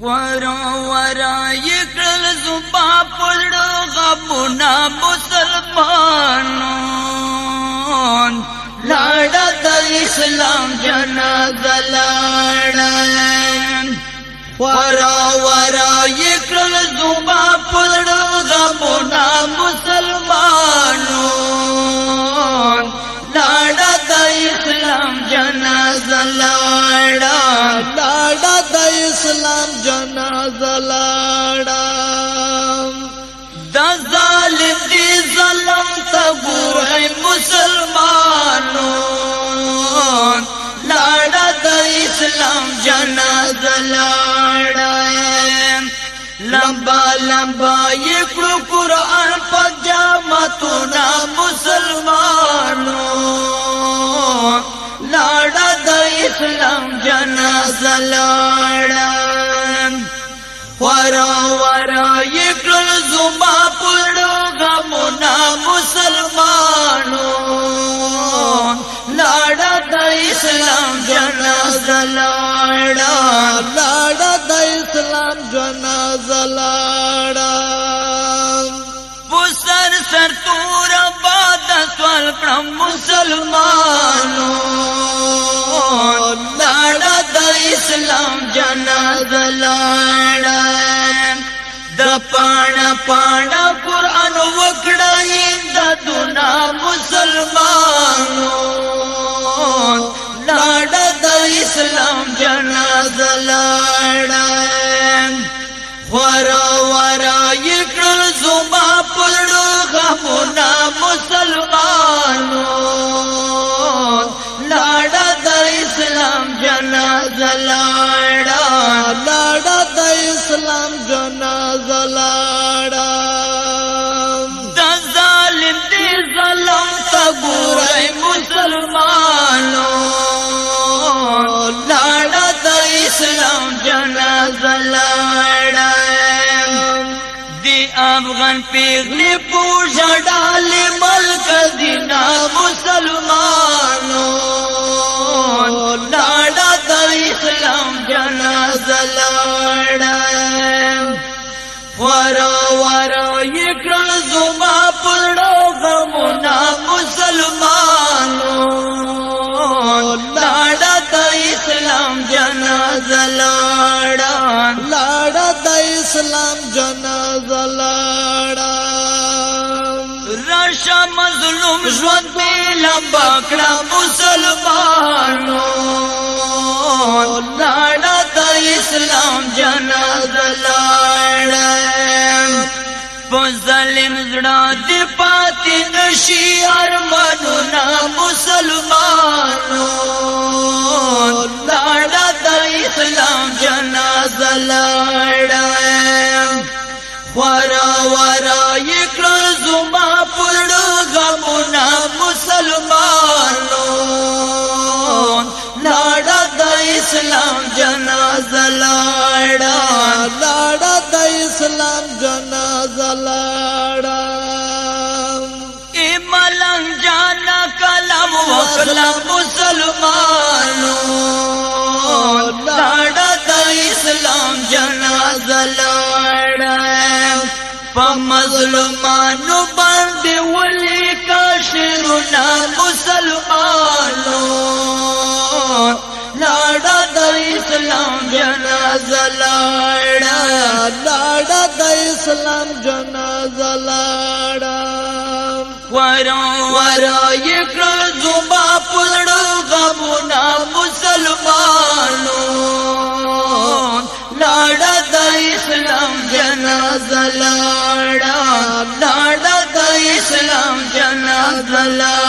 ورا ورا یکل زبا پړو غبنا مسلمانان لاړه د اسلام جنازه لاړه ورا ورا یکل زبا پړو غبنا مسلمانان لاړه د اسلام جنازه لاړه اسلام جنازه لاړه د ظالم دی ظلم ته ګورئ مسلمانو لاړه د اسلام جنازه لاړه لمبا لمبا یکړو قرآن په جامتونه مسلمانو لاړه د اسلام جنازه لاړه ورا ورا یکړل زما پړو غمونه مسلمانو لاړه د اسلام جنازه لاړه د اسلام جنازه لاړه سر سر تور باد سوال کړم مسلمانو لاړه د اسلام جنازه لاړه د پاڼه پاڼه قرآن وکړه هندونه مسلمانو لاړه د اسلام جنازه لاړه ورا ورا یکړل زما پړو غمونه مسلمانو لاړه د اسلام جنازه لاړه د اسلام جنازه لاړه د ظالم دی ظلم ته ګورئ مسلمانو لاړه د اسلام جنازه لاړه افغان پیغلی پوشا ڈالی ملک دینا مسلمانو لاڑا دا اسلام جنازه لاڑا ورا ورا یکړل زما پړو غمونه مسلمانو لاڑا دا اسلام جنازه لاڑا د اسلام جنازه لاړه راشا مظلوم ژوند بلا بکړه مسلمانو لاړه د اسلام جنازه لاړه په ظالم زړه دې پاتې نشي ارمانونه مسلمانو لاړه د اسلام جنازه لاړه ورا ورا یکړل زما پړو غمونه مسلمانو لاړه د اسلام جنازه لاړه د اسلام جنازه لاړه ای ملنګ جانا کلام وکړه مسلمانو لاړه د اسلام جنازه لاړه په مظلومانو باندې ولیکا شعرونه مسلمانو لاړه د اسلام جنازه لاړه د اسلام جنازه لاړه ورا ورا یکړل زما پړو غمونه مسلمانو لاړه د اسلام جنازه لاړه د اسلام جنازه لاړه